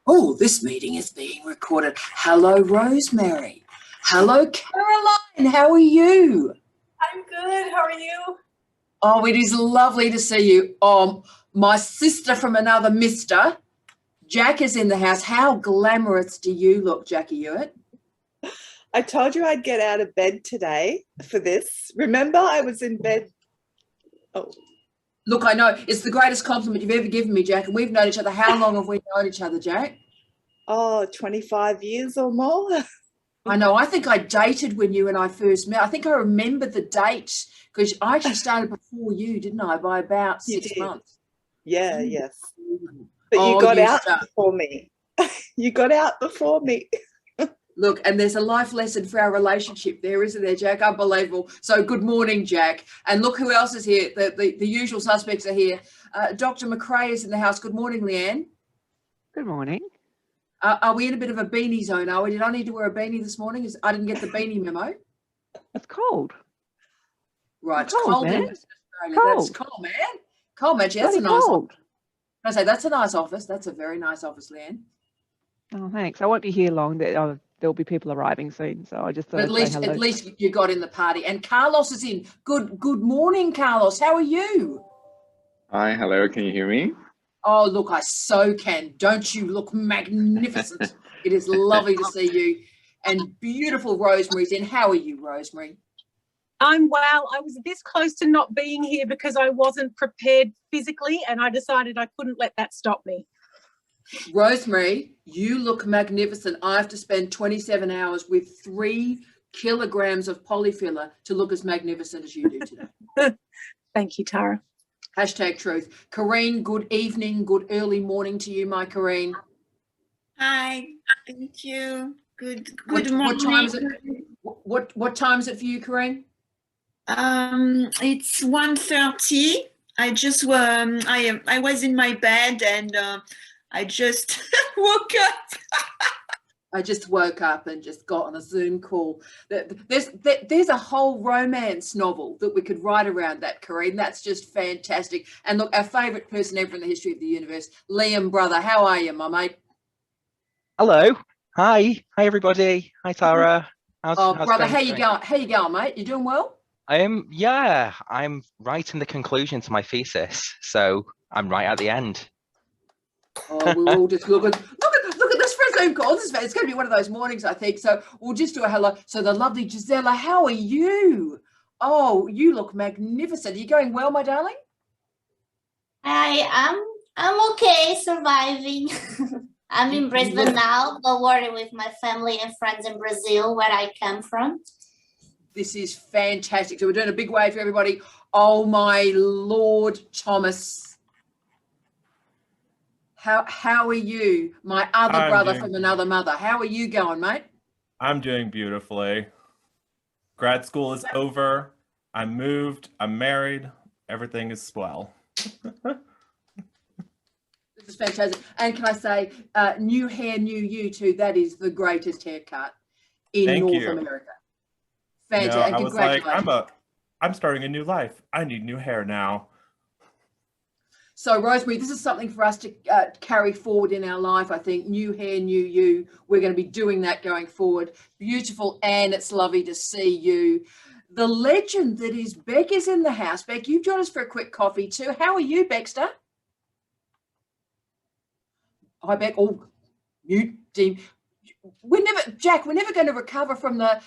Oh, this meeting is being recorded. Hello, Rosemary. Hello, Caroline. How are you? I'm good. How are you? Oh, it is lovely to see you. My sister from another mister, Jack, is in the house. How glamorous do you look, Jackie Hewitt? I told you I'd get out of bed today for this. Remember, I was in bed. Oh. Look, I know it's the greatest compliment you've ever given me, Jack, and we've known each other. How long have we known each other, Jack? Oh, 25 years or more. I know. I think I dated when you and I first met. I think I remember the date because I actually started before you, didn't I? By about 6 months. Yeah, yes. But you got out before me. You got out before me. Look, and there's a life lesson for our relationship there, isn't there, Jack? Unbelievable. So good morning, Jack. And look who else is here. The usual suspects are here. Dr. McRae is in the house. Good morning, Leanne. Good morning. Are we in a bit of a beanie zone, are we? Did I need to wear a beanie this morning? I didn't get the beanie memo. It's cold. Right, it's cold in Western Australia. That's cold, man. Cold, man. That's a nice office. I say that's a nice office. That's a very nice office, Leanne. Oh, thanks. I won't be here long. There'll be people arriving soon, so I just thought I'd say hello. At least you got in the party. And Carlos is in. Good morning, Carlos. How are you? Hi, hello. Can you hear me? Oh, look, I so can. Don't you look magnificent? It is lovely to see you. And beautiful Rosemary's in. How are you, Rosemary? I'm well. I was this close to not being here because I wasn't prepared physically, and I decided I couldn't let that stop me. Rosemary, you look magnificent. I have to spend 27 hours with 3 kilograms of polyfiller to look as magnificent as you do today. Thank you, Tara. Hashtag truth. Corrine, good evening, good early morning to you, my Corrine. Hi, thank you. Good What morning. time is it? What time is it for you, Corrine? It's 1:30. I just I was in my bed and I just woke up. I just woke up and just got on a Zoom call. There's a whole romance novel that we could write around that, Corrine. That's just fantastic. And look, our favourite person ever in the history of the universe, Liam, brother. How are you, my mate? Hello. Hi, everybody. Hi, Tara. How's brother, how you going? How you going, mate? You doing well? Yeah, I'm right in the conclusion to my thesis, so I'm right at the end. Oh, we're all just look at this for a Zoom call. It's going to be one of those mornings, I think. So we'll just do a hello. So the lovely Gisela, how are you? Oh, you look magnificent. Are you going well, my darling? Hi, I'm okay, surviving. I'm in Brisbane now, but working with my family and friends in Brazil, where I come from. This is fantastic. So we're doing a big wave for everybody. Oh my Lord, Thomas. How are you? My other brother from another mother. How are you going, mate? I'm doing beautifully. Grad school is over. I'm moved. I'm married. Everything is swell. This is fantastic. And can I say, new hair, new you too. That is the greatest haircut in North America. Fantastic. I was like, I'm starting a new life. I need new hair now. So, Rosemary, this is something for us to carry forward in our life, I think. New hair, new you. We're going to be doing that going forward. Beautiful, Anne. It's lovely to see you. The legend that is Beck is in the house. Beck, you've joined us for a quick coffee too. How are you, Baxter? Hi, Beck. Oh, mute team. Jack, we're never going to recover from the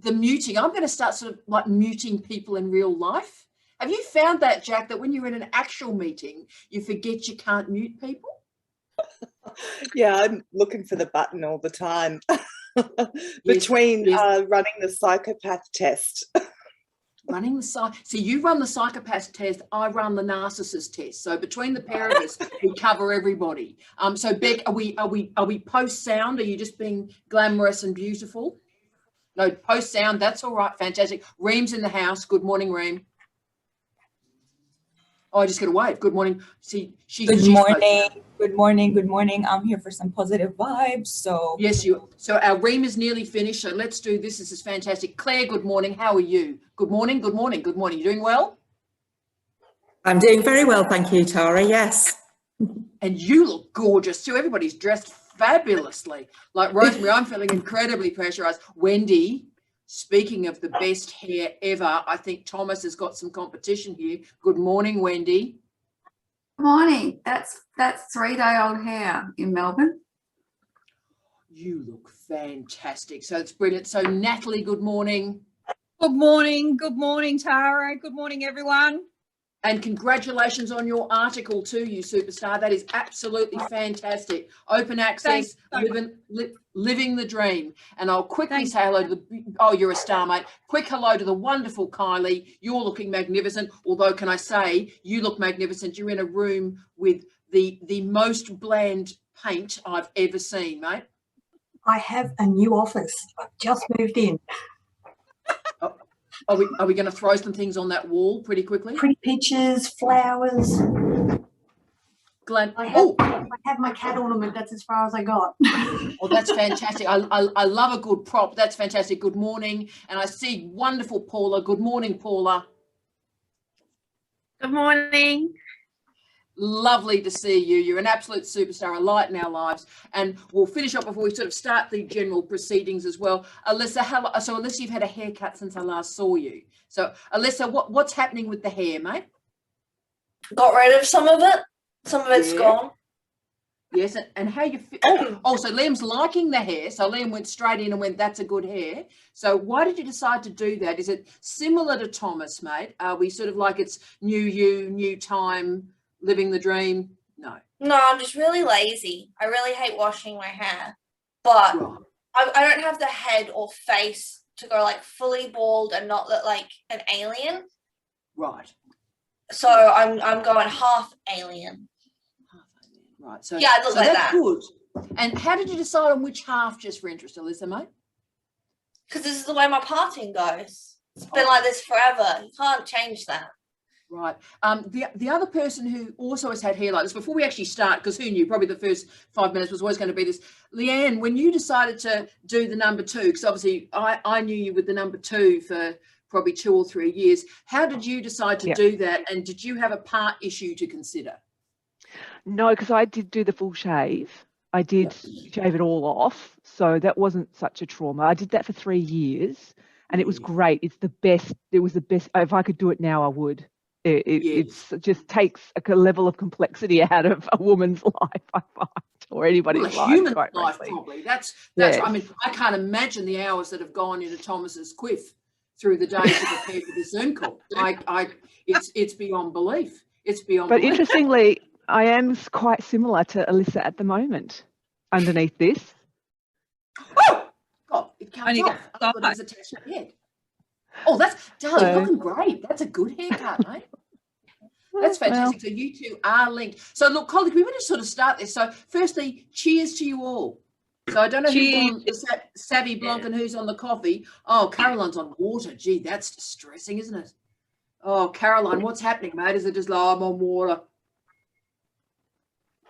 muting. I'm going to start sort of like muting people in real life. Have you found that, Jack, that when you're in an actual meeting, you forget you can't mute people? Yeah, I'm looking for the button all the time. Between running the psychopath test. So you run the psychopath test, I run the narcissist test. So between the pair of us, we cover everybody. So Beck, are we post sound? Are you just being glamorous and beautiful? No, post sound. That's all right. Fantastic. Reem's in the house. Good morning, Reem. Oh, I just got a wave. Good morning. See, Good morning. Good morning. Good morning. I'm here for some positive vibes. So yes, so our Reem is nearly finished. So let's do this. This is fantastic. Claire, good morning. How are you? Good morning. Good morning. Good morning. You doing well? I'm doing very well, thank you, Tara. Yes. And you look gorgeous too. Everybody's dressed fabulously. Like Rosemary, I'm feeling incredibly pressurized. Wendy, speaking of the best hair ever, I think Thomas has got some competition here. Good morning, Wendy. Good morning. That's 3-day-old hair in Melbourne. You look fantastic. So it's brilliant. So Natalie, good morning. Good morning. Good morning, Tara. Good morning, everyone. And congratulations on your article too, you superstar. That is absolutely fantastic. Open access, living the dream. And I'll quickly say hello to you're a star, mate. Quick hello to the wonderful Kylie. You're looking magnificent. Although, can I say, you look magnificent. You're in a room with the most bland paint I've ever seen, mate. I have a new office. I've just moved in. Are we going to throw some things on that wall pretty quickly? Pretty pictures, flowers. Glenn, I have my cat ornament. That's as far as I got. Oh, that's fantastic. I love a good prop. That's fantastic. Good morning. And I see wonderful Paula. Good morning, Paula. Good morning. Lovely to see you. You're an absolute superstar, a light in our lives. And we'll finish up before we sort of start the general proceedings as well. Alyssa, hello. So Alyssa, you've had a haircut since I last saw you. So Alyssa, what's happening with the hair, mate? Got rid of some of it. Some of it's gone. Yes, and how you feel? So Liam's liking the hair. So Liam went straight in and went, that's a good hair. So why did you decide to do that? Is it similar to Thomas, mate? Are we sort of like it's new you, new time, living the dream? No. No, I'm just really lazy. I really hate washing my hair. But I don't have the head or face to go like fully bald and not look like an alien. Right. So I'm going half alien. Right. So yeah, I look like that's that. Good. And how did you decide on which half, just for interest, Alyssa, mate? Because this is the way my parting goes. It's been like this forever. You can't change that. Right. The other person who also has had hair like this, before we actually start, because who knew, probably the first 5 minutes was always going to be this. Leanne, when you decided to do the number 2, because obviously I knew you with the number 2 for probably 2 or 3 years, how did you decide to do that? And did you have a part issue to consider? No, because I did do the full shave. I did shave it all off. So that wasn't such a trauma. I did that for 3 years and it was great. It's the best. It was the best. If I could do it now, I would. It just takes a level of complexity out of a woman's life, I find, or anybody's life. Human life, probably. That's. I mean, I can't imagine the hours that have gone into Thomas's quiff through the days to prepare for this Zoom call. It's beyond belief. It's beyond. But belief. interestingly, I am quite similar to Alyssa at the moment. Underneath this. Oh God! It comes off. I thought it was attached to my head. Oh, darling, looking great. That's a good haircut, mate. That's fantastic. So you two are linked. So look, colleagues, we want to sort of start this. So firstly, cheers to you all. So I don't know who's on the Savvy Blanc and who's on the coffee. Oh, Caroline's on water. Gee, that's distressing, isn't it? Oh, Caroline, what's happening, mate? Is it just like, I'm on water?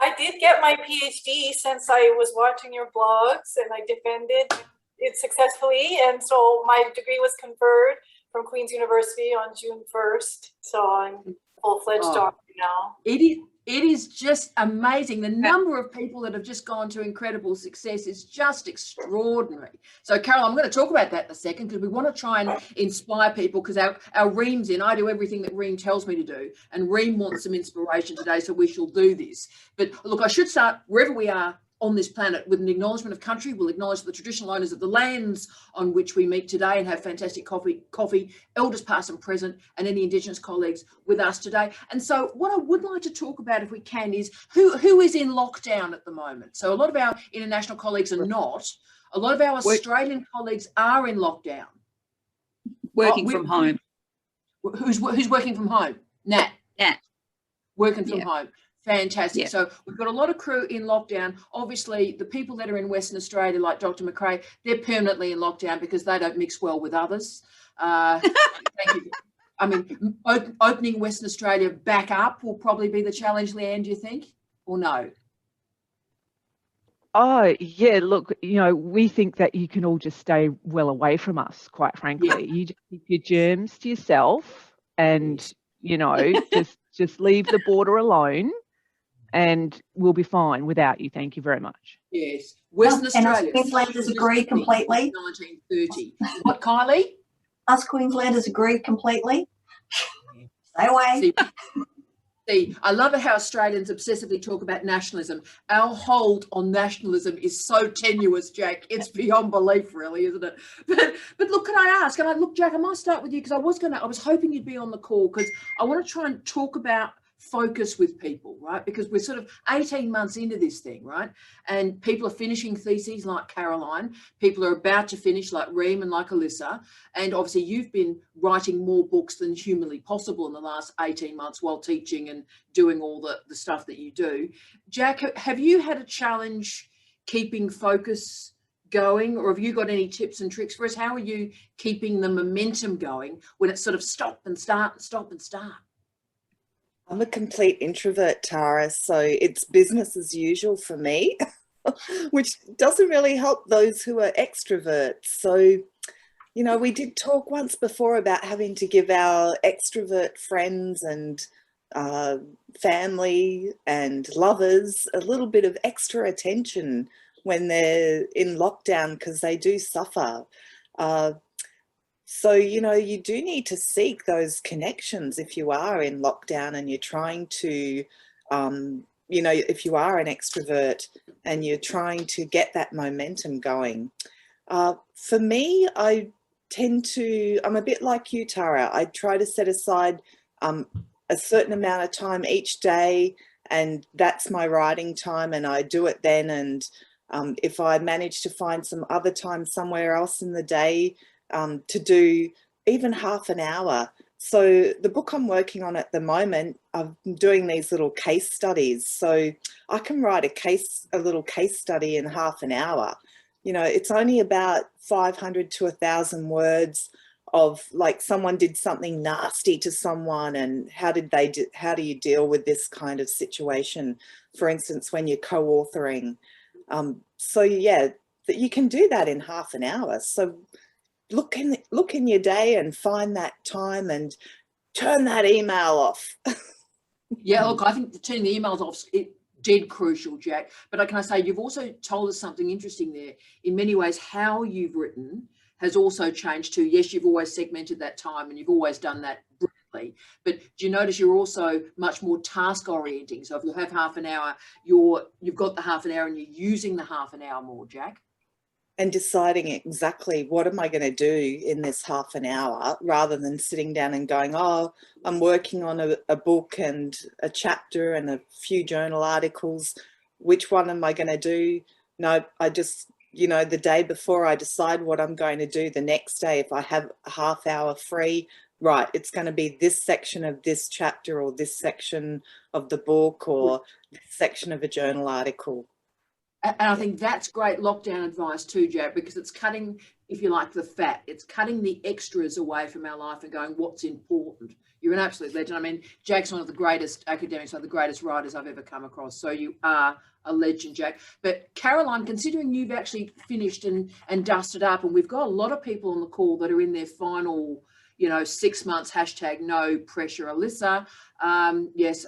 I did get my PhD since I was watching your blogs and I defended it successfully, and so my degree was conferred from Queen's University on June 1st. So I'm full-fledged doctor now. It is just amazing. The number of people that have just gone to incredible success is just extraordinary. So Carol, I'm going to talk about that in a second because we want to try and inspire people because our Reem's in. I do everything that Reem tells me to do, and Reem wants some inspiration today, so we shall do this. But look, I should start wherever we are on this planet with an acknowledgement of country. We'll acknowledge the traditional owners of the lands on which we meet today and have fantastic coffee, elders past and present, and any Indigenous colleagues with us today. And so what I would like to talk about, if we can, is who is in lockdown at the moment. So a lot of our international colleagues are not. A lot of our Australian colleagues are in lockdown. Working from home. Who's working from home? Nat. Yeah. Working from home. Fantastic. So we've got a lot of crew in lockdown. Obviously, the people that are in Western Australia, like Dr. McRae, they're permanently in lockdown because they don't mix well with others. Thank you. I mean, opening Western Australia back up will probably be the challenge, Leanne, do you think? Or no? Oh, yeah, look, we think that you can all just stay well away from us, quite frankly. You just keep your germs to yourself and, just leave the border alone. and we'll be fine without you. Thank you very much. Yes. Western And us Australia. Queenslanders agree completely. 1930. What, Kylie? Us Queenslanders agree completely. Stay away. See, I love it how Australians obsessively talk about nationalism. Our hold on nationalism is so tenuous, Jack. It's beyond belief, really, isn't it? But look, can I ask? Look, Jack, I might start with you because I was hoping you'd be on the call because I want to try and talk about focus with people, right? Because we're sort of 18 months into this thing, right? And people are finishing theses like Caroline. People are about to finish like Reem and like Alyssa. And obviously you've been writing more books than humanly possible in the last 18 months while teaching and doing all the stuff that you do. Jack, have you had a challenge keeping focus going, or have you got any tips and tricks for us? How are you keeping the momentum going when it's sort of stop and start and stop and start? I'm a complete introvert, Tara, so it's business as usual for me, which doesn't really help those who are extroverts. So, you know, we did talk once before about having to give our extrovert friends and family and lovers a little bit of extra attention when they're in lockdown because they do suffer. So, you know, you do need to seek those connections if you are in lockdown and you're trying to, you know, if you are an extrovert and you're trying to get that momentum going. For me, I'm a bit like you, Tara. I try to set aside a certain amount of time each day, and that's my writing time, and I do it then. And if I manage to find some other time somewhere else in the day, to do even half an hour. So the book I'm working on at the moment, I'm doing these little case studies. So I can write a little case study in half an hour. You know, it's only about 500 to 1,000 words of like someone did something nasty to someone and how do you deal with this kind of situation? For instance, when you're co-authoring. So yeah, that you can do that in half an hour. So look in your day and find that time and turn that email off. Yeah, look, I think turning the emails off is dead crucial, Jack. But can I say, you've also told us something interesting there. In many ways, how you've written has also changed too. Yes, you've always segmented that time and you've always done that brilliantly. But do you notice you're also much more task orienting? So if you have half an hour, you've got the half an hour and you're using the half an hour more, Jack. And deciding exactly what am I going to do in this half an hour rather than sitting down and going, oh, I'm working on a book and a chapter and a few journal articles. Which one am I going to do? No, I just, you know, the day before I decide what I'm going to do the next day, if I have a half hour free, right, it's going to be this section of this chapter or this section of the book or this section of a journal article. And I think that's great lockdown advice too, Jack, because it's cutting, if you like, the fat. It's cutting the extras away from our life and going, what's important? You're an absolute legend. I mean, Jack's one of the greatest academics, one of the greatest writers I've ever come across. So you are a legend, Jack. But Caroline, considering you've actually finished and dusted up, and we've got a lot of people on the call that are in their final, 6 months, hashtag no pressure. Alyssa, yes,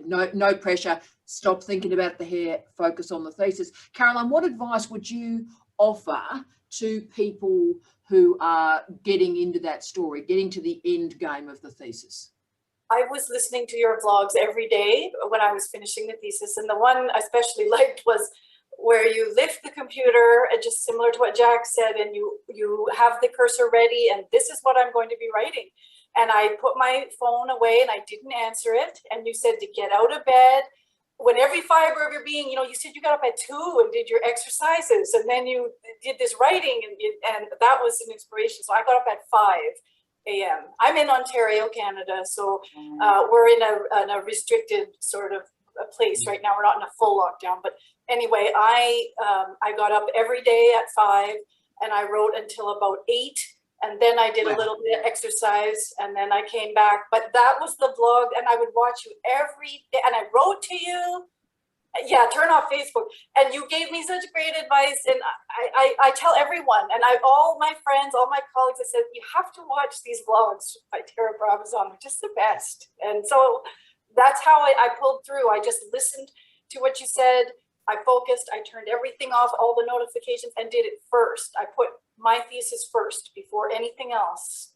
no pressure. Stop thinking about the hair, focus on the thesis. Caroline, what advice would you offer to people who are getting into that story, getting to the end game of the thesis? I was listening to your vlogs every day when I was finishing the thesis, and the one I especially liked was where you lift the computer and just similar to what Jack said, and you have the cursor ready and this is what I'm going to be writing. And I put my phone away and I didn't answer it. And you said to get out of bed when every fiber of your being, you said you got up at 2 and did your exercises and then you did this writing and that was an inspiration. So I got up at 5 a.m. I'm in Ontario, Canada. So we're in a restricted sort of a place right now. We're not in a full lockdown, but anyway, I got up every day at 5 and I wrote until about 8, and then I did a little bit of exercise and then I came back. But that was the vlog, and I would watch you every day and I wrote to you. Yeah, turn off Facebook. And you gave me such great advice, and I tell everyone, and all my friends, all my colleagues, I said, you have to watch these vlogs by Tara Brabazon. They're just the best. And so that's how I pulled through. I just listened to what you said. I focused, I turned everything off, all the notifications, and did it first. I put my thesis first before anything else.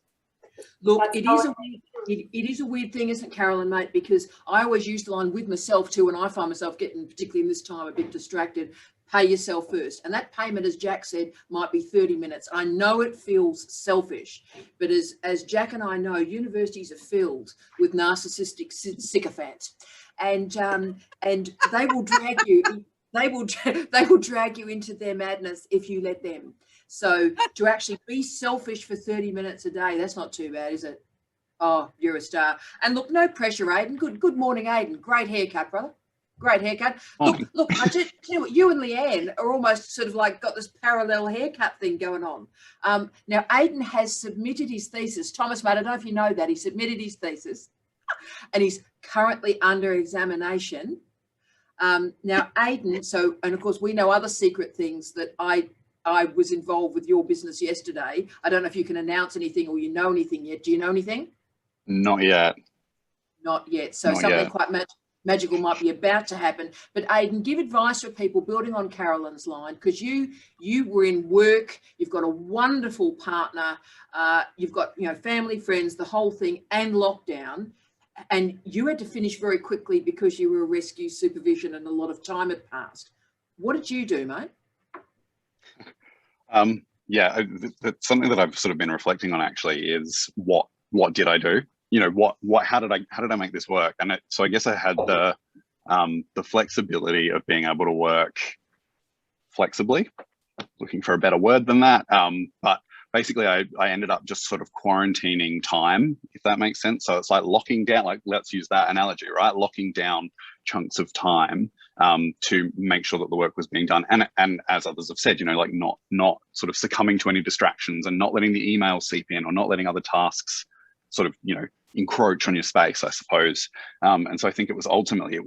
Look, it is a weird thing, isn't it, Carolyn, mate? Because I always use the line with myself too, and I find myself getting, particularly in this time, a bit distracted. Pay yourself first. And that payment, as Jack said, might be 30 minutes. I know it feels selfish, but as Jack and I know, universities are filled with narcissistic sycophants. And they will drag you, they will drag you into their madness if you let them. So to actually be selfish for 30 minutes a day, that's not too bad, is it? Oh, you're a star. And look, no pressure, Aiden. Good morning, Aiden. Great haircut, brother. Great haircut. Look, I just tell you what, you and Leanne are almost sort of like got this parallel haircut thing going on. Now, Aiden has submitted his thesis. Thomas, mate, I don't know if you know that. He submitted his thesis and he's currently under examination. Now, Aiden, so, and of course, we know other secret things that I was involved with your business yesterday. I don't know if you can announce anything or you know anything yet. Do you know anything? Not yet. Not yet. So Not something yet. quite magical might be about to happen. But Aiden, give advice for people building on Carolyn's line, because you were in work, you've got a wonderful partner, you've got, you know, family, friends, the whole thing, and lockdown. And you had to finish very quickly because you were a rescue supervision and a lot of time had passed. What did you do, mate? Yeah, that's something that I've sort of been reflecting on actually is what did I do? You know, how did I make this work? And so I guess I had the flexibility of being able to work flexibly, looking for a better word than that. But basically I ended up just sort of quarantining time, if that makes sense. So it's like locking down, like let's use that analogy, right? Locking down chunks of time to make sure that the work was being done. And as others have said, you know, like not sort of succumbing to any distractions and not letting the email seep in or not letting other tasks sort of, you know, encroach on your space, I suppose. And so I think it was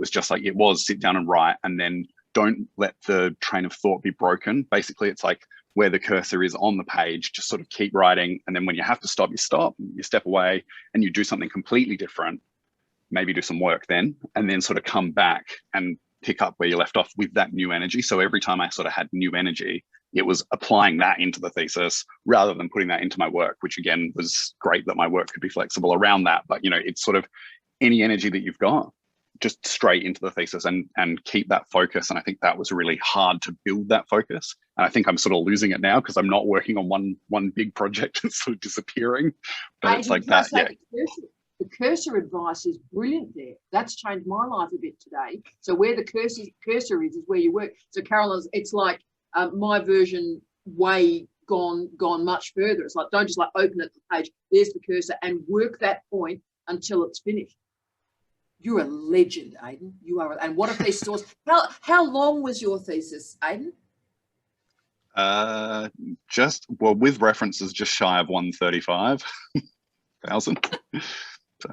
just like, it was sit down and write, and then don't let the train of thought be broken. Basically, it's like where the cursor is on the page, just sort of keep writing. And then when you have to stop, you step away and you do something completely different, maybe do some work then, and then sort of come back and pick up where you left off with that new energy. So every time I sort of had new energy, it was applying that into the thesis rather than putting that into my work, which again was great that my work could be flexible around that. But, you know, it's sort of any energy that you've got, just straight into the thesis and keep that focus. And I think that was really hard to build that focus. And I think I'm sort of losing it now because I'm not working on one big project that's sort of disappearing. But it's like that, yeah. The cursor advice is brilliant there. That's changed my life a bit today. So where the cursor is where you work. So Carolyn's, it's like my version way gone much further. It's like, don't just like open it to the page, there's the cursor, and work that point until it's finished. You're a legend, Aiden. You are. And what if these stores, how long was your thesis, Aiden? Well, with references, just shy of 135,000. So.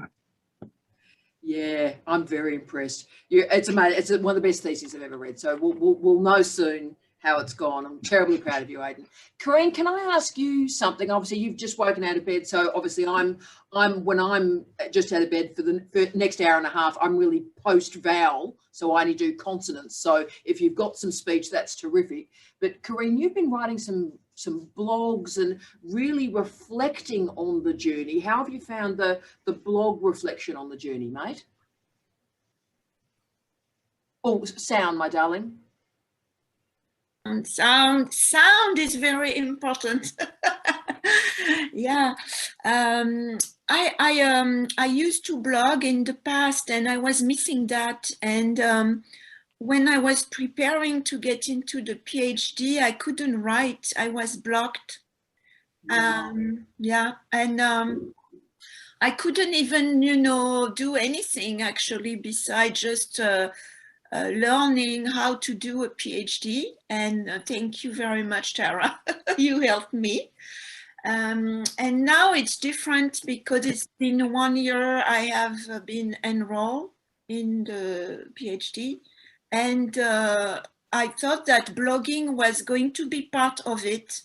Yeah, I'm very impressed. It's amazing. It's one of the best theses I've ever read. So we'll know soon how it's gone. I'm terribly proud of you, Aiden. Corinne, can I ask you something? Obviously, you've just woken out of bed, so obviously when I'm just out of bed for the next hour and a half, I'm really post-vowel, so I only do consonants. So if you've got some speech, that's terrific. But Corinne, you've been writing some blogs and really reflecting on the journey. How have you found the blog reflection on the journey, mate? Oh, sound, my darling. Sound is very important. Yeah, I used to blog in the past and I was missing that. And when I was preparing to get into the PhD, I couldn't write. I was blocked. Yeah, and I couldn't even, do anything actually besides just learning how to do a PhD. And thank you very much, Tara. You helped me. And now it's different because it's been 1 year I have been enrolled in the PhD. And I thought that blogging was going to be part of it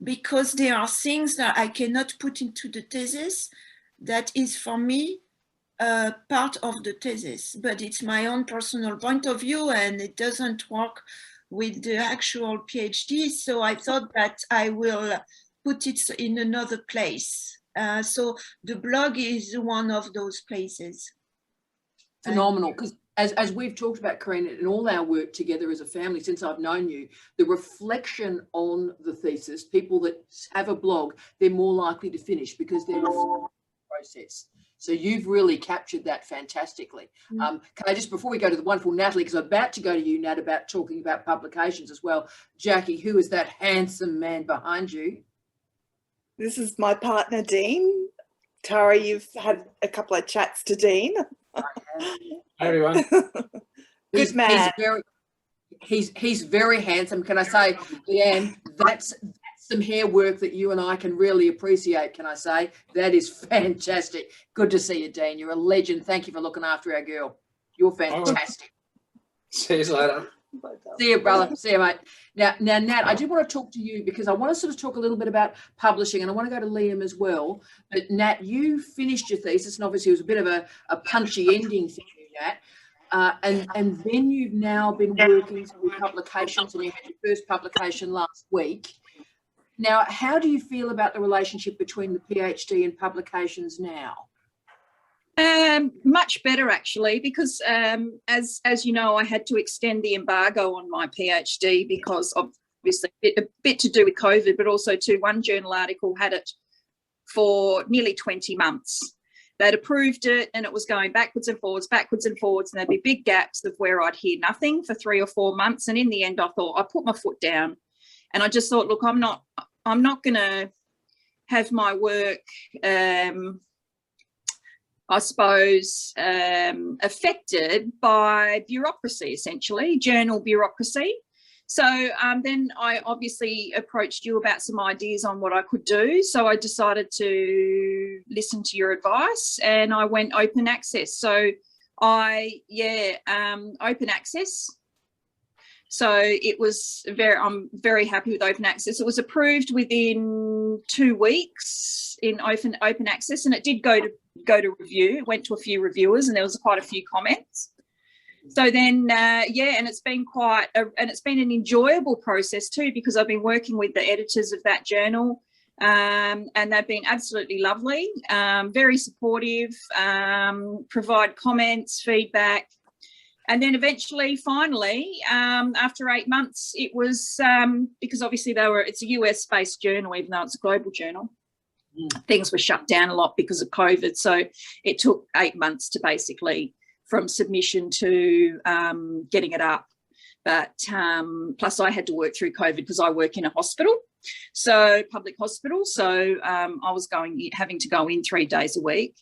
because there are things that I cannot put into the thesis that is for me part of the thesis, but it's my own personal point of view and it doesn't work with the actual PhD. So I thought that I will put it in another place. So the blog is one of those places. Phenomenal, because as we've talked about, Karina, in all our work together as a family since I've known you, the reflection on the thesis, people that have a blog, they're more likely to finish because they're reflecting the process. So you've really captured that fantastically. Can I just, before we go to the wonderful Natalie, because I'm about to go to you, Nat, about talking about publications as well. Jackie, who is that handsome man behind you? This is my partner, Dean. Tara, you've had a couple of chats to Dean. Hi, everyone. Good man. He's very handsome. Can I say, Leanne, that's some hair work that you and I can really appreciate, can I say? That is fantastic. Good to see you, Dean. You're a legend. Thank you for looking after our girl. You're fantastic. See you later. See you, brother. See you, mate. Now, Nat, I do want to talk to you because I want to sort of talk a little bit about publishing, and I want to go to Liam as well. But Nat, you finished your thesis, and obviously it was a bit of a punchy ending for you, Nat. And then you've now been working through publications, and you had your first publication last week. Now, how do you feel about the relationship between the PhD and publications now? Much better, actually, because as you know, I had to extend the embargo on my PhD because obviously a bit to do with COVID, but also one journal article had it for nearly 20 months. They'd approved it and it was going backwards and forwards, and there'd be big gaps of where I'd hear nothing for 3 or 4 months. And in the end, I thought, I put my foot down and I just thought, look, I'm not going to have my work I suppose, affected by bureaucracy, essentially, journal bureaucracy. So then I obviously approached you about some ideas on what I could do. So I decided to listen to your advice and I went open access. So open access. So it was I'm very happy with open access. It was approved within 2 weeks in open access, and it did go to review. It went to a few reviewers, and there was quite a few comments. So then, and it's been it's been an enjoyable process too, because I've been working with the editors of that journal, and they've been absolutely lovely, very supportive, provide comments, feedback. And then eventually, finally, after 8 months, it was because obviously it's a US-based journal, even though it's a global journal. Things were shut down a lot because of COVID. So it took 8 months to basically from submission to getting it up. But plus I had to work through COVID because I work in a hospital, so public hospital. So I was having to go in 3 days a week.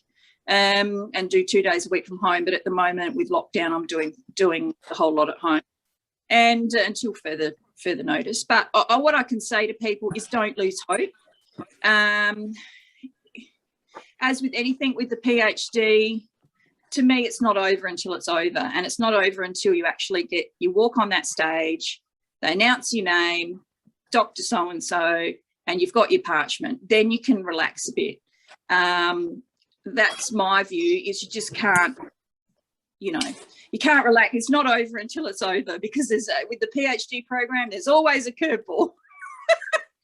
And do 2 days a week from home, but at the moment with lockdown, I'm doing a whole lot at home, and until further notice. But what I can say to people is don't lose hope. As with anything with the PhD, to me, it's not over until it's over, and it's not over until you actually you walk on that stage, they announce your name, Dr. So-and-so, and you've got your parchment. Then you can relax a bit. That's my view, is you just can't, you can't relax. It's not over until it's over, because there's with the PhD program, there's always a curveball.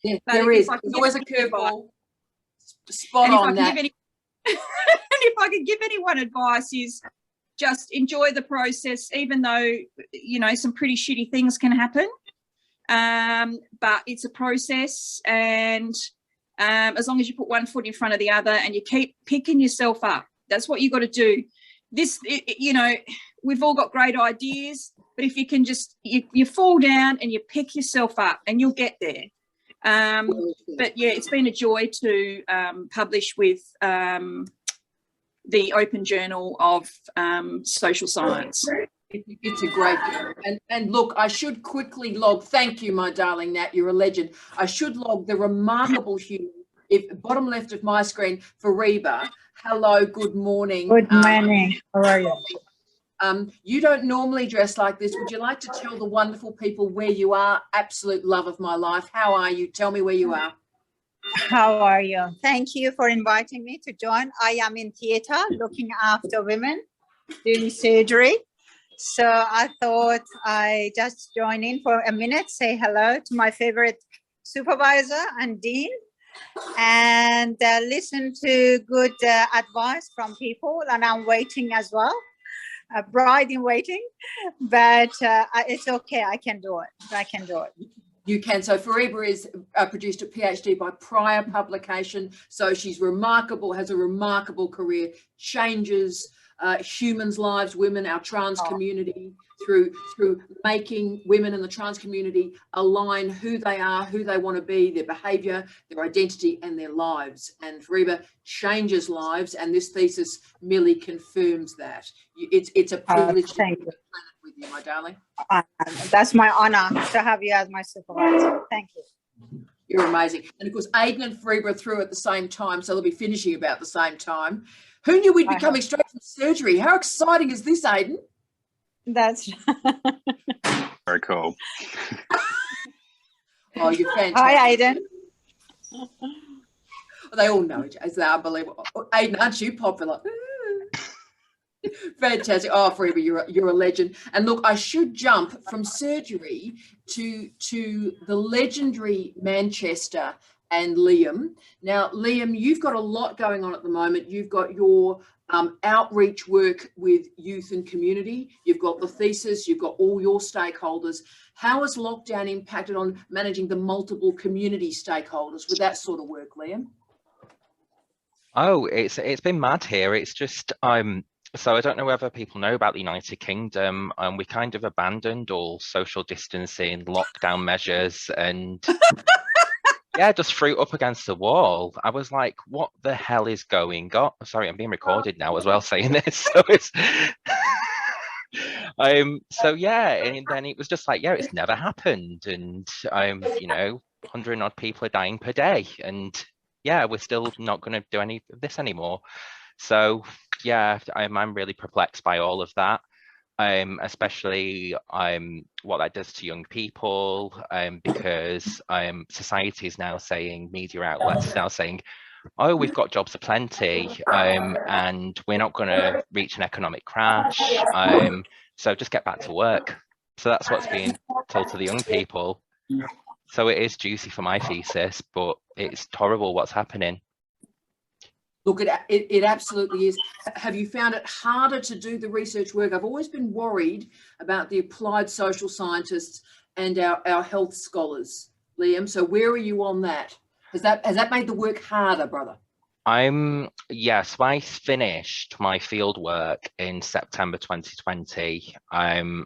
Yeah, there is. There's always a curveball. Spot on that. And if I could give anyone advice, is just enjoy the process, even though, some pretty shitty things can happen. But it's a process, and as long as you put one foot in front of the other and you keep picking yourself up, that's what you got to do. We've all got great ideas, but if you can just, you fall down and you pick yourself up and you'll get there. But yeah, it's been a joy to publish with the Open Journal of Social Science. It's a great job. And look, I should quickly log, thank you, my darling Nat, you're a legend. I should log the remarkable human, bottom left of my screen, for Reba. Hello, good morning. Good morning. How are you? You don't normally dress like this. Would you like to tell the wonderful people where you are? Absolute love of my life. How are you? Tell me where you are. How are you? Thank you for inviting me to join. I am in theater looking after women doing surgery. So I thought I just join in for a minute, say hello to my favorite supervisor and dean, and listen to good advice from people. And I'm waiting as well, a bride in waiting, but it's okay. I can do it. I can do it. You can. So Fariba is produced a PhD by prior publication. So she's remarkable, has a remarkable career, changes humans' lives, women, our trans community, through making women in the trans community align who they are, who they want to be, their behavior, their identity, and their lives. And Fariba changes lives, and this thesis merely confirms that. It's a privilege to be on the planet with you, my darling. That's my honor to have you as my supervisor. Thank you. You're amazing. And of course, Aiden and Fariba are through at the same time, so they'll be finishing about the same time. Who knew we'd be coming straight from surgery? How exciting is this, Aiden? That's very cool. Oh, you're fantastic. Hi, Aiden. They all know each other. They're unbelievable. Aiden, aren't you popular? Fantastic. Oh, Fariba, you're a legend. And look, I should jump from surgery to the legendary Manchester and Liam. Now, Liam, you've got a lot going on at the moment. You've got your outreach work with youth and community. You've got the thesis. You've got all your stakeholders. How has lockdown impacted on managing the multiple community stakeholders with that sort of work, Liam? Oh, it's been mad here. It's just so I don't know whether people know about the United Kingdom. We kind of abandoned all social distancing, lockdown measures, and yeah, just threw up against the wall. I was like, what the hell is going on? Sorry, I'm being recorded now as well saying this. So it's so yeah, and then it was just like, yeah, it's never happened. And you know, 100 odd people are dying per day. And yeah, we're still not going to do any of this anymore. So yeah, I'm really perplexed by all of that. Especially what that does to young people, because society is now saying, media outlets now saying, oh, we've got jobs aplenty, and we're not going to reach an economic crash, so just get back to work. So that's what's being told to the young people. So it is juicy for my thesis, but it's horrible what's happening. Look, it absolutely is. Have you found it harder to do the research work? I've always been worried about the applied social scientists and our health scholars, Liam. So where are you on that? Has that made the work harder, brother? Yes, I finished my field work in September 2020.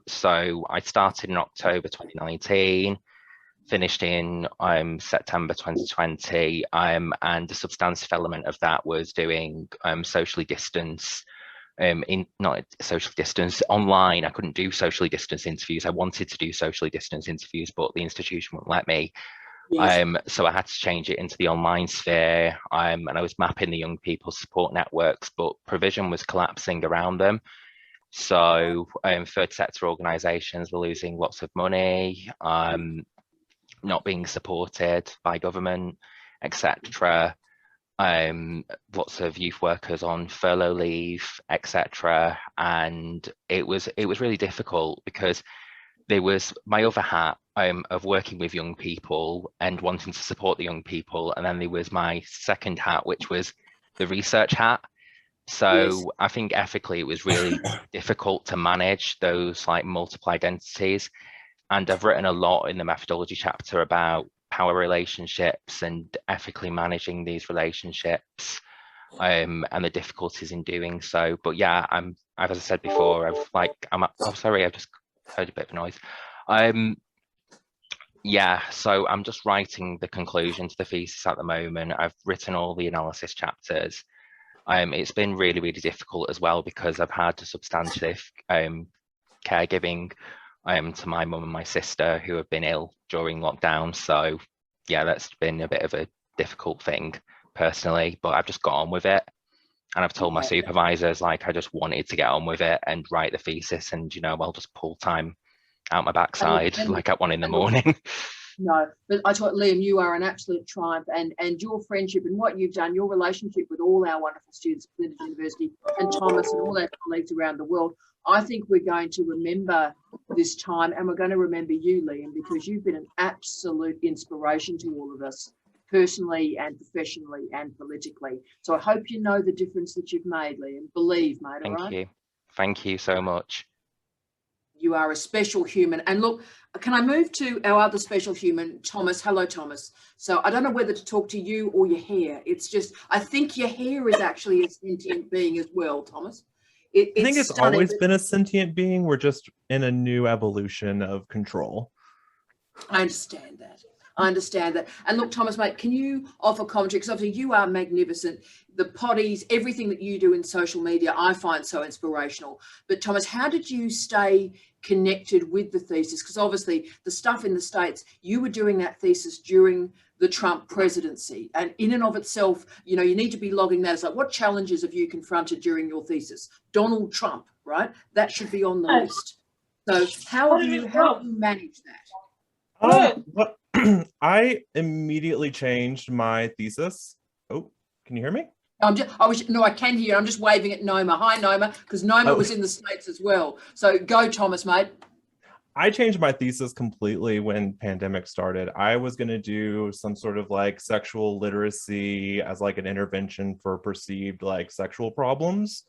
So I started in October 2019. Finished in September 2020, and the substantive element of that was doing socially distance, not socially distance online. I couldn't do socially distance interviews. I wanted to do socially distance interviews, but the institution wouldn't let me. Yes. So I had to change it into the online sphere, and I was mapping the young people support networks, but provision was collapsing around them. So third sector organisations were losing lots of money. Not being supported by government, etc. Lots of youth workers on furlough leave, etc. And it was really difficult because there was my other hat of working with young people and wanting to support the young people, and then there was my second hat, which was the research hat. So yes. I think ethically it was really difficult to manage those like multiple identities. And I've written a lot in the methodology chapter about power relationships and ethically managing these relationships, and the difficulties in doing so. But yeah, as I said before, I'm sorry, I've just heard a bit of noise. Yeah, so I'm just writing the conclusion to the thesis at the moment. I've written all the analysis chapters. It's been really, really difficult as well because I've had substantive caregiving to my mum and my sister who have been ill during lockdown. So yeah, that's been a bit of a difficult thing personally, but I've just got on with it. And I've told my supervisors, like, I just wanted to get on with it and write the thesis, and, you know, I'll just pull time out my backside like at 1 in the morning. No, but I thought, Liam, you are an absolute triumph, and your friendship and what you've done, your relationship with all our wonderful students at Flinders University and Thomas and all our colleagues around the world. I think we're going to remember this time, and we're going to remember you, Liam, because you've been an absolute inspiration to all of us, personally and professionally and politically. So I hope you know the difference that you've made, Liam. Believe, mate. Thank you. Thank you so much. You are a special human. And look, can I move to our other special human, Thomas? Hello, Thomas. So I don't know whether to talk to you or your hair. It's just, I think your hair is actually a sentient being as well, Thomas. I think it's stunning. always been a sentient being. We're just in a new evolution of control. I understand that. I understand that. And look, Thomas, mate, can you offer commentary? Because obviously you are magnificent. The potties, everything that you do in social media, I find so inspirational. But Thomas, how did you stay connected with the thesis? Because obviously the stuff in the States, you were doing that thesis during the Trump presidency. And in and of itself, you know, you need to be logging that. It's like, what challenges have you confronted during your thesis? Donald Trump, right? That should be on the list. So how have you managed that? I immediately changed my thesis. Oh, can you hear me? I can hear you. I'm just waving at Noma. Hi, Noma, because Noma was in the States as well. So go, Thomas, mate. I changed my thesis completely when pandemic started. I was going to do some sort of like sexual literacy as like an intervention for perceived like sexual problems,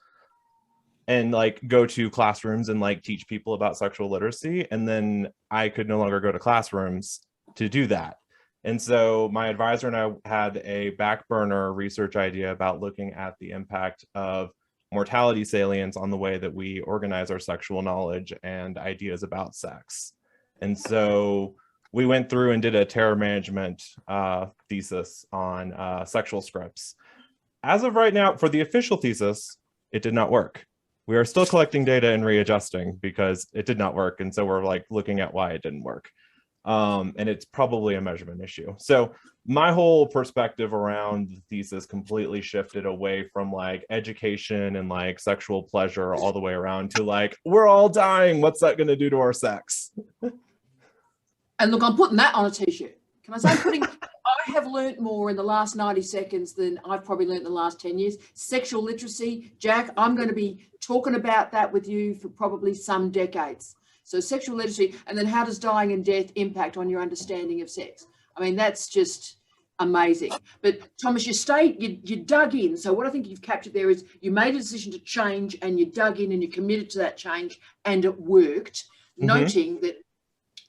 and like go to classrooms and like teach people about sexual literacy. And then I could no longer go to classrooms to do that. And so my advisor and I had a back burner research idea about looking at the impact of mortality salience on the way that we organize our sexual knowledge and ideas about sex. And so we went through and did a terror management thesis on sexual scripts. As of right now, for the official thesis, it did not work. We are still collecting data and readjusting because it did not work. And so we're like looking at why it didn't work. And it's probably a measurement issue. So my whole perspective around the thesis completely shifted away from like education and like sexual pleasure all the way around to like, we're all dying. What's that going to do to our sex? And look, I'm putting that on a t-shirt. Can I say I have learnt more in the last 90 seconds than I've probably learnt in the last 10 years. Sexual literacy, Jack, I'm going to be talking about that with you for probably some decades. So sexual literacy, and then how does dying and death impact on your understanding of sex? I mean, that's just amazing. But Thomas, you dug in. So what I think you've captured there is you made a decision to change and you dug in and you committed to that change and it worked, noting that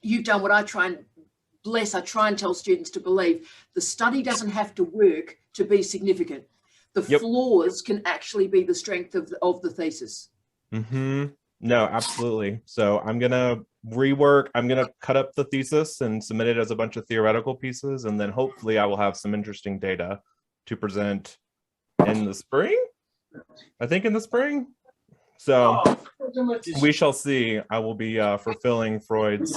you've done what I try and tell students to believe. The study doesn't have to work to be significant. The flaws can actually be the strength of the thesis. No, absolutely. So I'm going to rework. I'm going to cut up the thesis and submit it as a bunch of theoretical pieces. And then hopefully I will have some interesting data to present in the spring. I think in the spring. So we shall see. I will be fulfilling Freud's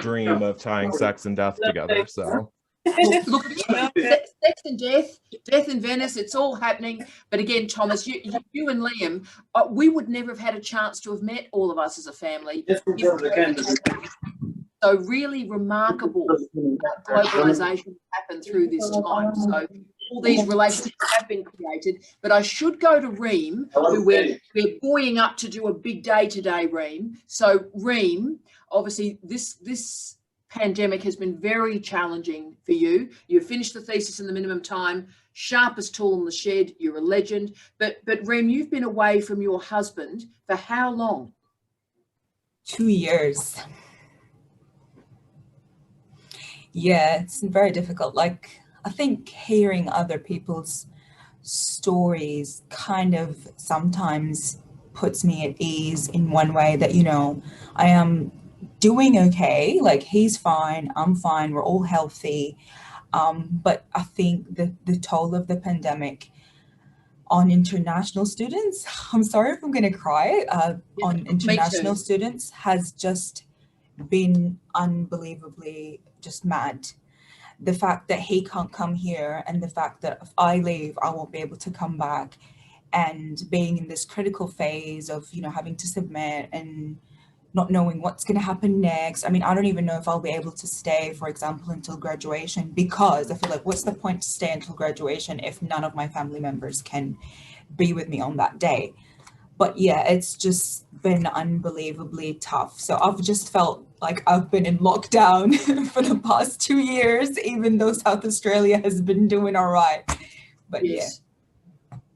dream of tying sex and death together. So look, sex and death in Venice, it's all happening. But again, Thomas, you and Liam, we would never have had a chance to have met, all of us as a family. So really remarkable that globalization happened through this time. So all these relationships have been created. But I should go to Reem, who we're buoying up to do a big day today, Reem. So Reem, obviously this pandemic has been very challenging for you. You've finished the thesis in the minimum time, sharpest tool in the shed, you're a legend. But Reem, you've been away from your husband for how long? 2 years. Yeah, it's very difficult. Like, I think hearing other people's stories kind of sometimes puts me at ease in one way that, you know, I am doing okay. Like, he's fine, I'm fine, we're all healthy. But I think the toll of the pandemic on international students, I'm sorry if I'm going to cry, on international students has just been unbelievably just mad. The fact that he can't come here and the fact that if I leave, I won't be able to come back, and being in this critical phase of, you know, having to submit and not knowing what's going to happen next. I mean, I don't even know if I'll be able to stay, for example, until graduation, because I feel like what's the point to stay until graduation if none of my family members can be with me on that day? But yeah, it's just been unbelievably tough. So I've just felt like I've been in lockdown for the past 2 years, even though South Australia has been doing all right. But yes.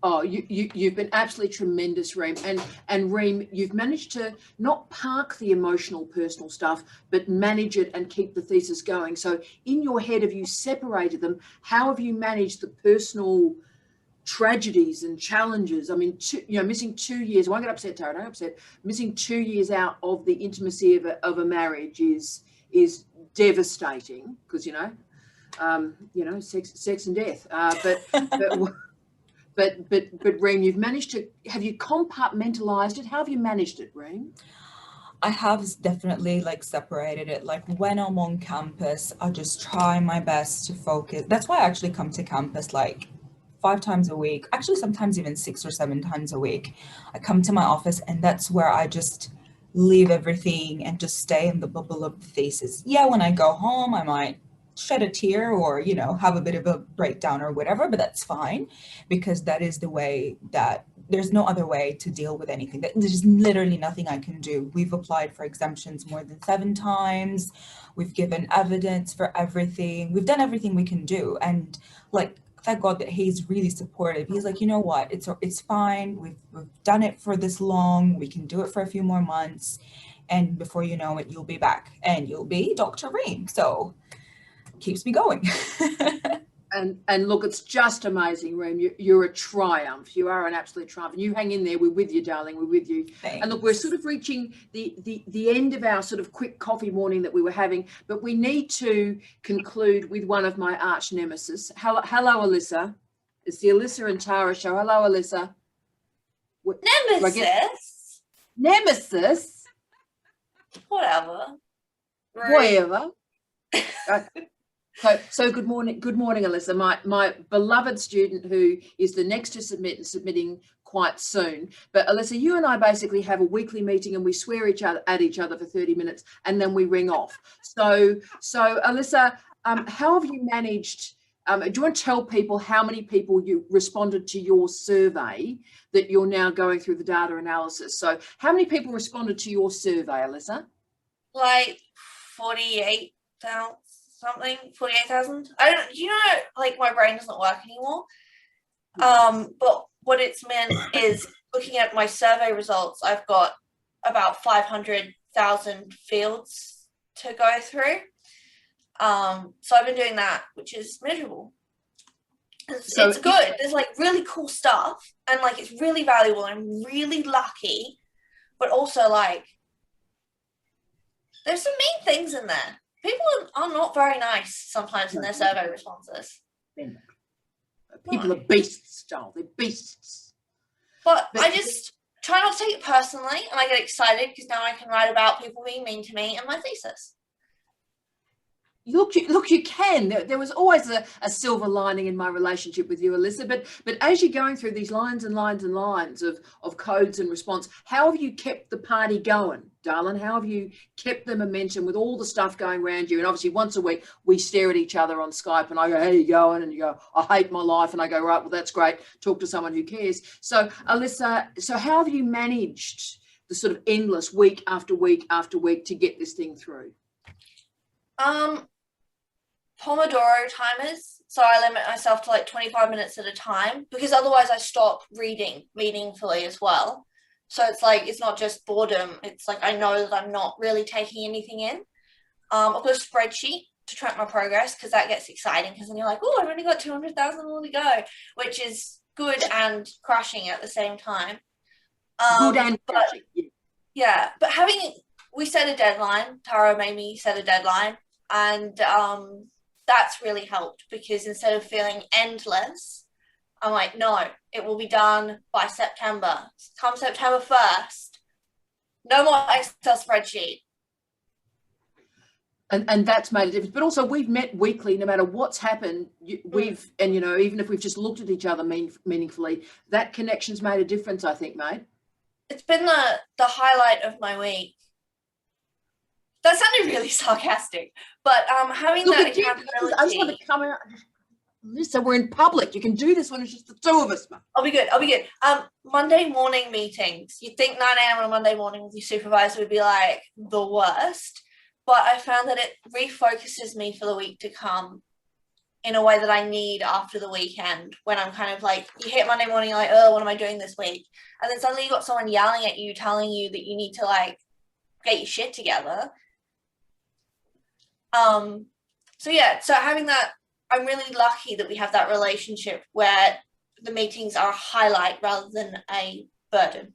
Oh, you've been absolutely tremendous, Reem. And Reem, you've managed to not park the emotional, personal stuff, but manage it and keep the thesis going. So in your head, have you separated them? How have you managed the personal tragedies and challenges? I mean, missing 2 years, I won't get upset, Tara, don't get upset. Missing 2 years out of the intimacy of a marriage is devastating, because, sex and death. But Reem, you've managed to, have you compartmentalized it? How have you managed it, Reem? I have definitely like separated it. Like when I'm on campus, I just try my best to focus. That's why I actually come to campus like 5 times a week, actually sometimes even 6 or 7 times a week. I come to my office, and that's where I just leave everything and just stay in the bubble of the thesis. Yeah, when I go home, I might shed a tear or, have a bit of a breakdown or whatever, but that's fine, because that is the way that there's no other way to deal with anything. There's literally nothing I can do. We've applied for exemptions more than 7 times. We've given evidence for everything. We've done everything we can do. And like, thank God that he's really supportive. He's like, you know what, it's fine. We've done it for this long. We can do it for a few more months. And before you know it, you'll be back and you'll be Dr. Reem. So keeps me going. And look, it's just amazing, Reem. You're a triumph. You are an absolute triumph. And you hang in there. We're with you, darling. We're with you. Thanks. And look, we're sort of reaching the end of our sort of quick coffee morning that we were having, but we need to conclude with one of my arch nemesis. Hello, Alyssa. It's the Alyssa and Tara show. Hello, Alyssa. Nemesis? Nemesis? Whatever. Whatever. So good morning, Alyssa, my beloved student who is the next to submit and submitting quite soon. But Alyssa, you and I basically have a weekly meeting, and we swear at each other for 30 minutes, and then we ring off. So Alyssa, how have you managed? Do you want to tell people how many people you responded to your survey that you're now going through the data analysis? So how many people responded to your survey, Alyssa? Like 48,000. Something, 48,000. Like my brain doesn't work anymore. But what it's meant is, looking at my survey results, I've got about 500,000 fields to go through. So I've been doing that, which is miserable. It's good. There's like really cool stuff, and like it's really valuable. I'm really lucky, but also like there's some mean things in there. People are not very nice sometimes in their survey responses. People are beasts, Joel. They're beasts. But I just try not to take it personally, and I get excited because now I can write about people being mean to me in my thesis. Look, you can. There was always a silver lining in my relationship with you, Alyssa. But as you're going through these lines and lines and lines of codes and response, how have you kept the party going, darling? How have you kept the momentum with all the stuff going around you? And obviously once a week we stare at each other on Skype, and I go, how you going? And you go, I hate my life. And I go, right, well, that's great. Talk to someone who cares. So Alyssa, how have you managed the sort of endless week after week after week to get this thing through? Pomodoro timers. So I limit myself to like 25 minutes at a time, because otherwise I stop reading meaningfully as well. So it's like, it's not just boredom. It's like, I know that I'm not really taking anything in. I've got a spreadsheet to track my progress, because that gets exciting, because then you're like, oh, I've only got 200,000 more to go, which is good and crushing at the same time. Good and crushing. Yeah, but we set a deadline. Tara made me set a deadline, and that's really helped, because instead of feeling endless, I'm like, no, it will be done by September. Come September 1st, no more Excel spreadsheet. And that's made a difference. But also we've met weekly, no matter what's happened, and even if we've just looked at each other meaningfully, that connection's made a difference, I think, mate. It's been the highlight of my week. that sounded really sarcastic, but having Look, that again, accountability. I just want to come out. Listen, we're in public. You can do this when it's just the two of us, man. I'll be good. Monday morning meetings. You'd think 9 a.m. on a Monday morning with your supervisor would be like the worst, but I found that it refocuses me for the week to come in a way that I need after the weekend, when I'm kind of like, you hit Monday morning, like, oh, what am I doing this week? And then suddenly you got someone yelling at you, telling you that you need to like get your shit together. So yeah, so having that, I'm really lucky that we have that relationship where the meetings are a highlight rather than a burden.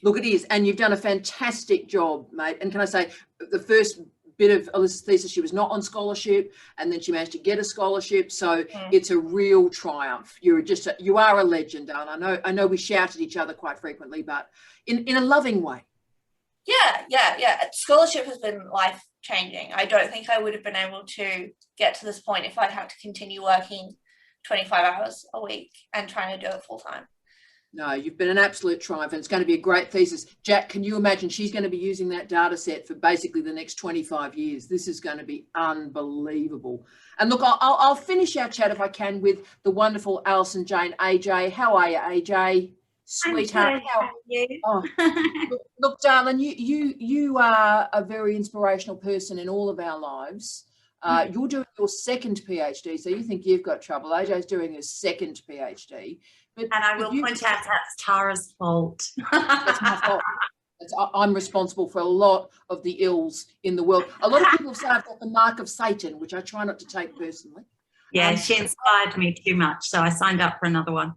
Look, it is, and you've done a fantastic job, mate. And can I say, the first bit of Alyssa's thesis, she was not on scholarship, and then she managed to get a scholarship. So it's a real triumph. You are a legend, darling. I know we shout at each other quite frequently, but in a loving way. Yeah. Scholarship has been life-changing. I don't think I would have been able to get to this point if I'd had to continue working 25 hours a week and trying to do it full-time. No, you've been an absolute triumph, and it's going to be a great thesis. Jack, can you imagine? She's going to be using that data set for basically the next 25 years. This is going to be unbelievable. And look, I'll finish our chat, if I can, with the wonderful Alison Jane. AJ, how are you, AJ? Sweetheart. How are you? Oh, look, darling, you are a very inspirational person in all of our lives. You're doing your second PhD, so you think you've got trouble. AJ's doing his second PhD. And I will point out that's Tara's fault. That's my fault. I'm responsible for a lot of the ills in the world. A lot of people say I've got the mark of Satan, which I try not to take personally. Yeah, she inspired me too much, so I signed up for another one.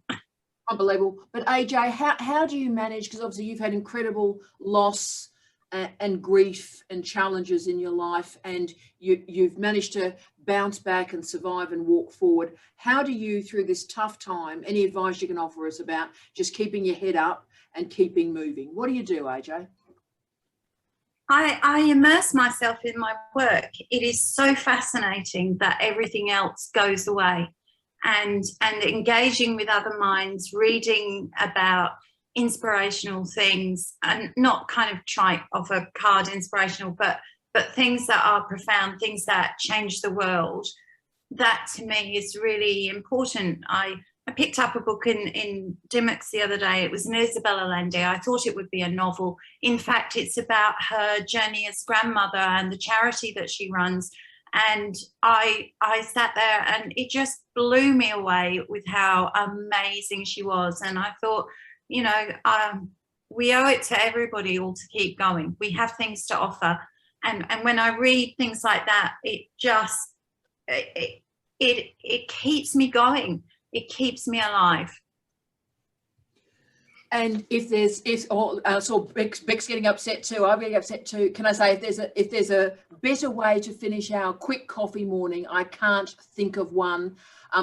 Unbelievable. But AJ, how do you manage, because obviously you've had incredible loss and grief and challenges in your life, and you've managed to bounce back and survive and walk forward. How do you, through this tough time, any advice you can offer us about just keeping your head up and keeping moving? What do you do, AJ? I immerse myself in my work. It is so fascinating that everything else goes away, and engaging with other minds, reading about inspirational things, and not kind of trite off a card inspirational, but things that are profound, things that change the world. That to me is really important. I picked up a book in Dimmicks the other day. It was an Isabella Allende. I thought it would be a novel. In fact, it's about her journey as grandmother and the charity that she runs. And I sat there and it just blew me away with how amazing she was. And I thought, you know, we owe it to everybody all to keep going. We have things to offer. And when I read things like that, it just, it keeps me going. It keeps me alive. And I saw Beck's getting upset too. I'm getting upset too. Can I say, if there's a better way to finish our quick coffee morning, I can't think of one.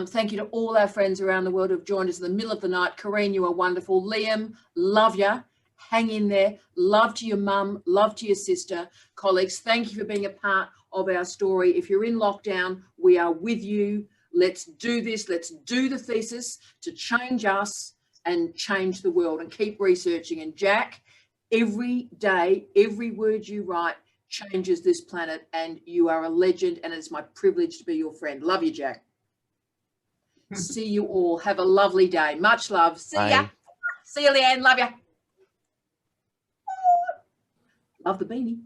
Thank you to all our friends around the world who have joined us in the middle of the night. Corrine, you are wonderful. Liam, love you. Hang in there. Love to your mum. Love to your sister. Colleagues, thank you for being a part of our story. If you're in lockdown, we are with you. Let's do this. Let's do the thesis to change us and change the world, and keep researching. And Jack, every day, every word you write changes this planet, and you are a legend, and it's my privilege to be your friend. Love you, Jack. See you all. Have a lovely day. Much love. See ya. See you, Leanne. Love you. Love the beanie.